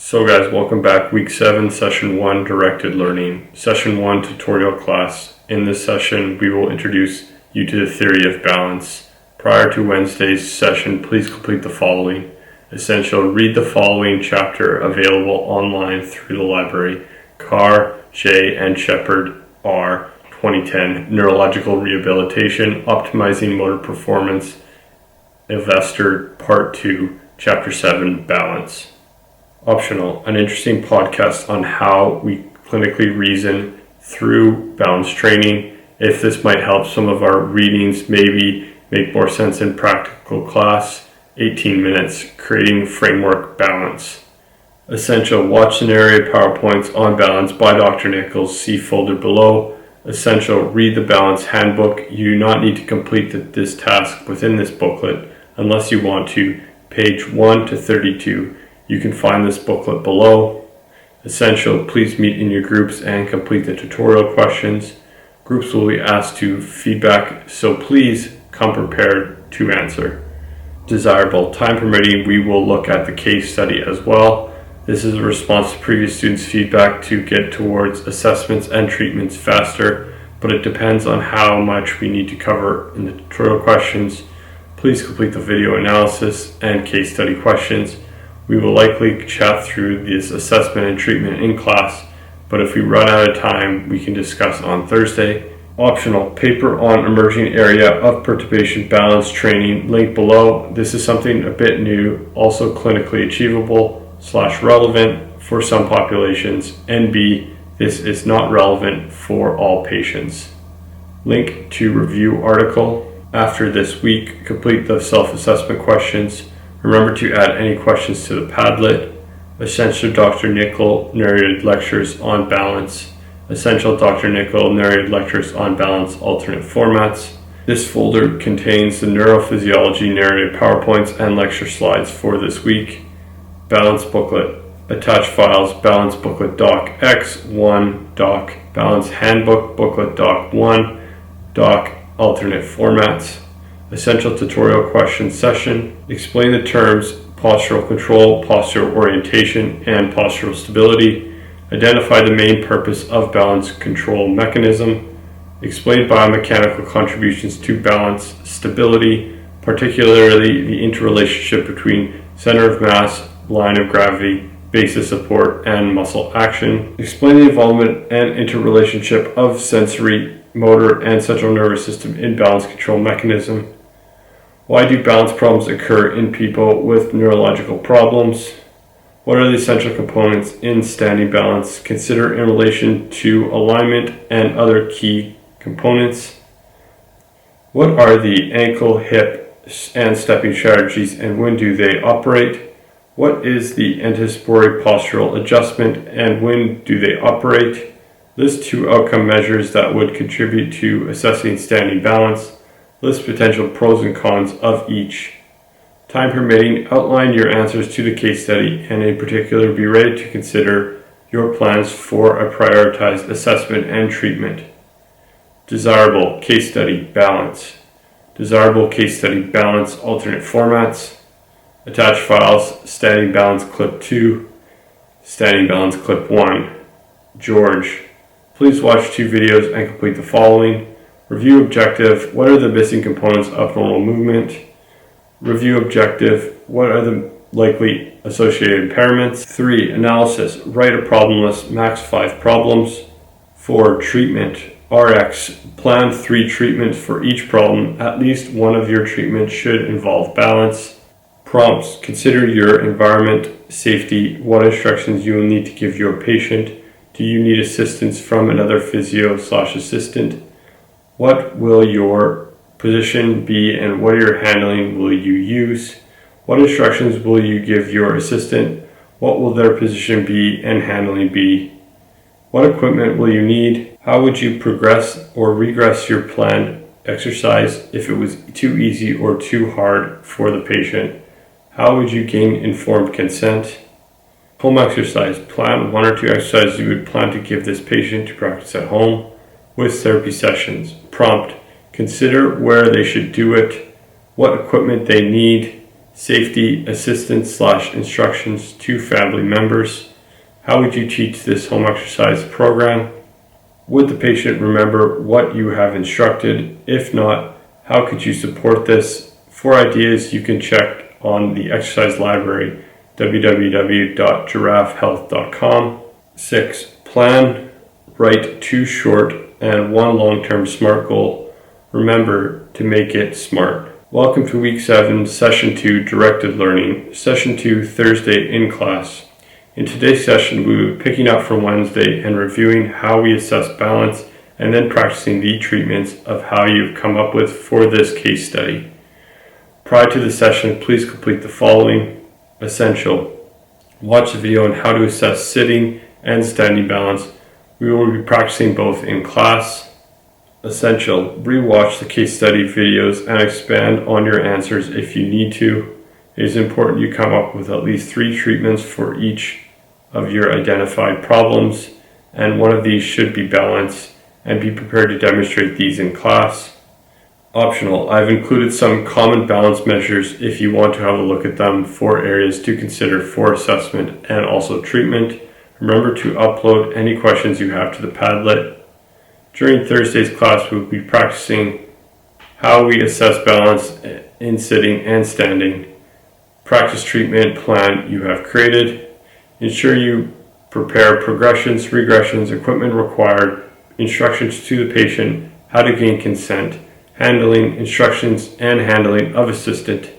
So guys, welcome back. Week 7, Session 1, Directed Learning. Session 1 tutorial class. In this session, we will introduce you to the theory of balance. Prior to Wednesday's session, please complete the following. Essential, read the following chapter available online through the library. Carr, J. and Shepard, R. 2010, Neurological Rehabilitation, Optimizing Motor Performance, Investor, Part 2, Chapter 7, Balance. Optional, an interesting podcast on how we clinically reason through balance training. If this might help some of our readings maybe make more sense in practical class. 18 minutes, creating framework balance. Essential, watch scenario PowerPoints on balance by Dr. Nichols, see folder below. Essential, read the balance handbook. You do not need to complete this task within this booklet unless you want to. Page 1 to 32. You can find this booklet below. Essential, please meet in your groups and complete the tutorial questions. Groups will be asked to feedback, so please come prepared to answer. Desirable, time permitting, we will look at the case study as well. This is a response to previous students' feedback to get towards assessments and treatments faster, but it depends on how much we need to cover in the tutorial questions. Please complete the video analysis and case study questions. We will likely chat through this assessment and treatment in class, but if we run out of time, we can discuss on Thursday. Optional, paper on emerging area of perturbation balance training, link below. This is something a bit new, also clinically achievable / relevant for some populations, and B, this is not relevant for all patients. Link to review article. After this week, complete the self-assessment questions. Remember to add any questions to the Padlet. Essential, Dr. Nichols narrated lectures on balance. Essential, Dr. Nichols narrated lectures on balance alternate formats. This folder contains the neurophysiology narrated PowerPoints and lecture slides for this week. Balance booklet. Attached files, balance booklet doc X1, doc, balance handbook booklet doc 1, doc, alternate formats. Essential tutorial question session. Explain the terms postural control, postural orientation, and postural stability. Identify the main purpose of balance control mechanism. Explain biomechanical contributions to balance stability, particularly the interrelationship between center of mass, line of gravity, base of support, and muscle action. Explain the involvement and interrelationship of sensory, motor, and central nervous system in balance control mechanism. Why do balance problems occur in people with neurological problems? What are the essential components in standing balance? Consider in relation to alignment and other key components. What are the ankle, hip, and stepping strategies, and when do they operate? What is the anticipatory postural adjustment, and when do they operate? List 2 outcome measures that would contribute to assessing standing balance. List potential pros and cons of each. Time permitting, outline your answers to the case study, and in particular be ready to consider your plans for a prioritized assessment and treatment. Desirable case study balance. Desirable case study balance alternate formats. Attached files, standing balance clip 2, standing balance clip 1. George, please watch 2 videos and complete the following. Review objective, what are the missing components of normal movement? Review objective, what are the likely associated impairments? 3. Analysis, write a problem list, max 5 problems. 4. Treatment, RX, plan 3 treatments for each problem. At least one of your treatments should involve balance. Prompts, consider your environment, safety, what instructions you will need to give your patient. Do you need assistance from another physio/assistant? What will your position be and what your handling will you use? What instructions will you give your assistant? What will their position be and handling be? What equipment will you need? How would you progress or regress your planned exercise if it was too easy or too hard for the patient? How would you gain informed consent? Home exercise. Plan 1 or 2 exercises you would plan to give this patient to practice at home with therapy sessions. Prompt, consider where they should do it, what equipment they need, safety, assistance / instructions to family members. How would you teach this home exercise program? Would the patient remember what you have instructed? If not, how could you support this? For ideas, you can check on the exercise library, www.giraffehealth.com. 6. Plan, write 2 short and 1 long-term SMART goal. Remember to make it SMART. Welcome to Week 7, Session 2, Directed Learning, Session 2, Thursday in class. In today's session, we will be picking up from Wednesday and reviewing how we assess balance and then practicing the treatments of how you've come up with for this case study. Prior to the session, please complete the following. Essential. Watch the video on how to assess sitting and standing balance. We will be practicing both in class. Essential. Rewatch the case study videos and expand on your answers if you need to. It is important you come up with at least 3 treatments for each of your identified problems, and one of these should be balance, and be prepared to demonstrate these in class. Optional. I've included some common balance measures if you want to have a look at them for areas to consider for assessment and also treatment. Remember to upload any questions you have to the Padlet. During Thursday's class, we'll be practicing how we assess balance in sitting and standing. Practice treatment plan you have created. Ensure you prepare progressions, regressions, equipment required, instructions to the patient, how to gain consent, handling instructions and handling of assistant,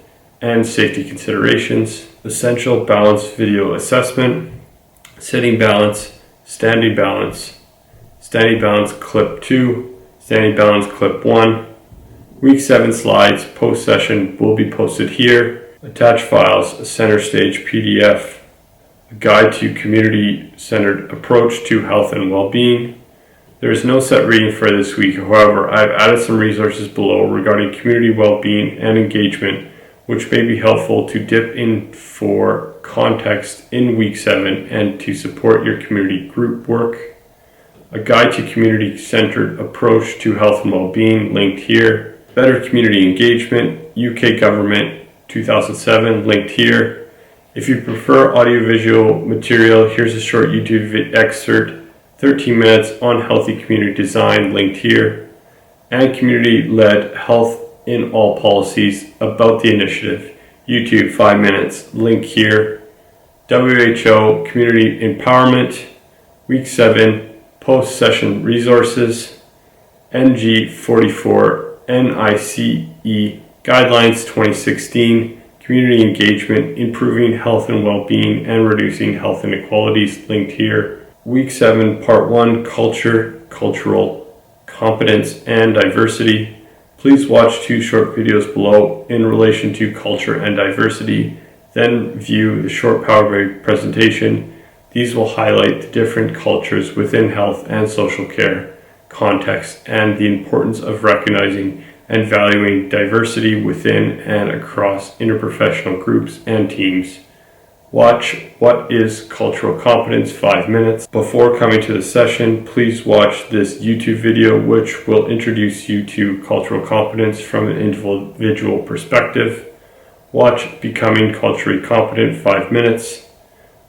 and safety considerations. Essential balance video assessment, sitting balance, standing balance clip 2, standing balance clip 1. Week 7 slides post-session will be posted here. Attached files, a center stage PDF, a guide to community-centered approach to health and well-being. There is no set reading for this week. However, I've added some resources below regarding community well-being and engagement, which may be helpful to dip in for context in Week 7 and to support your community group work. A guide to community-centered approach to health and well-being, linked here. Better community engagement, UK government, 2007, linked here. If you prefer audiovisual material, here's a short YouTube excerpt, 13 minutes on healthy community design, linked here. And community-led health in all policies, about the initiative, YouTube, 5 minutes, link here. WHO community empowerment, Week 7, post-session resources, NG44 NICE Guidelines 2016, Community Engagement, Improving Health and Well-being and Reducing Health Inequalities, linked here. Week 7, Part 1, Culture, Cultural Competence and Diversity. Please watch 2 short videos below in relation to culture and diversity, then view the short PowerPoint presentation. These will highlight the different cultures within health and social care context and the importance of recognizing and valuing diversity within and across interprofessional groups and teams. Watch What is Cultural Competence, 5 minutes. Before coming to the session, please watch this YouTube video which will introduce you to cultural competence from an individual perspective. Watch Becoming Culturally Competent, 5 minutes.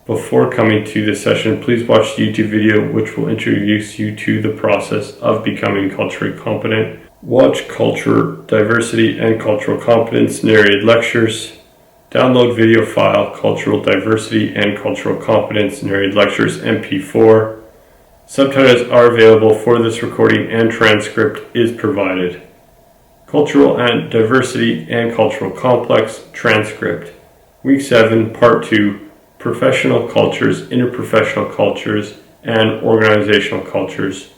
Before coming to this session, please watch the YouTube video which will introduce you to the process of becoming culturally competent. Watch Culture, Diversity and Cultural Competence narrated lectures. Download video file Cultural Diversity and Cultural Competence narrated lectures MP4. Subtitles are available for this recording and transcript is provided. Cultural and Diversity and Cultural Complex transcript. Week 7, Part 2, Professional Cultures, Interprofessional Cultures, and Organizational Cultures.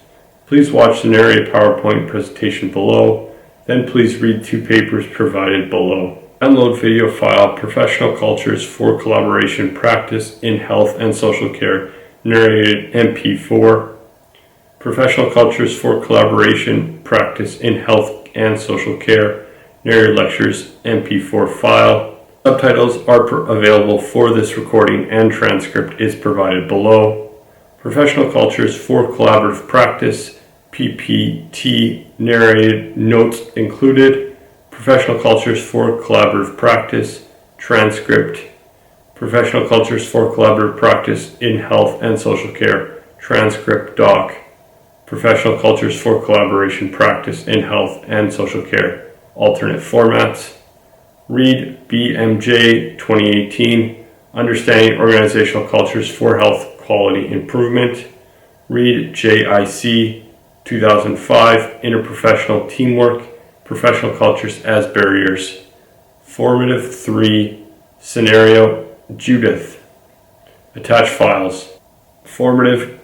Please watch the narrated PowerPoint presentation below, then please read 2 papers provided below. Download video file Professional Cultures for Collaboration Practice in Health and Social Care, narrated MP4. Professional Cultures for Collaboration Practice in Health and Social Care, narrated lectures, MP4 file. Subtitles are available for this recording and transcript is provided below. Professional Cultures for Collaborative Practice, PPT, narrated notes included. Professional Cultures for Collaborative Practice, transcript, professional cultures for collaborative practice in health and social care, transcript doc, professional cultures for collaboration practice in health and social care, alternate formats, read BMJ 2018, understanding organizational cultures for health quality improvement, read JIC 2005, interprofessional teamwork, professional cultures as barriers, formative 3, scenario Judith, attach files, formative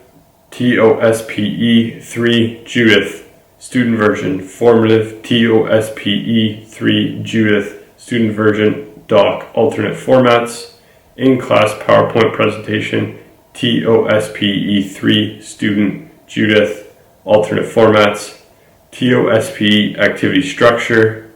TOSPE 3 Judith, student version, formative TOSPE 3 Judith, student version, doc, alternate formats, in-class PowerPoint presentation, TOSPE 3 student, Judith, alternate formats, TOSPE activity structure,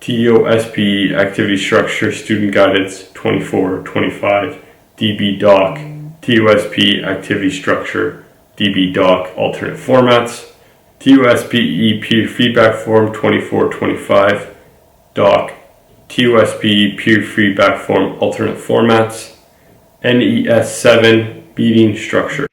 TOSPE activity structure, student guidance 24-25, DB doc, TOSPE activity structure, DB doc, alternate formats, TOSPE peer feedback form 24-25, doc, TOSPE peer feedback form, alternate formats, NES 7 meeting structure.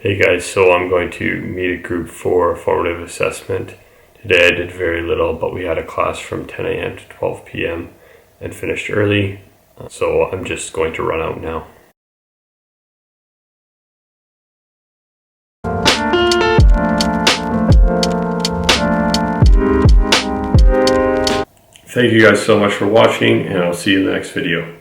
Hey guys, so I'm going to meet a group for formative assessment. Today I did very little, but we had a class from 10 a.m. to 12 p.m. and finished early, so I'm just going to run out now. Thank you guys so much for watching, and I'll see you in the next video.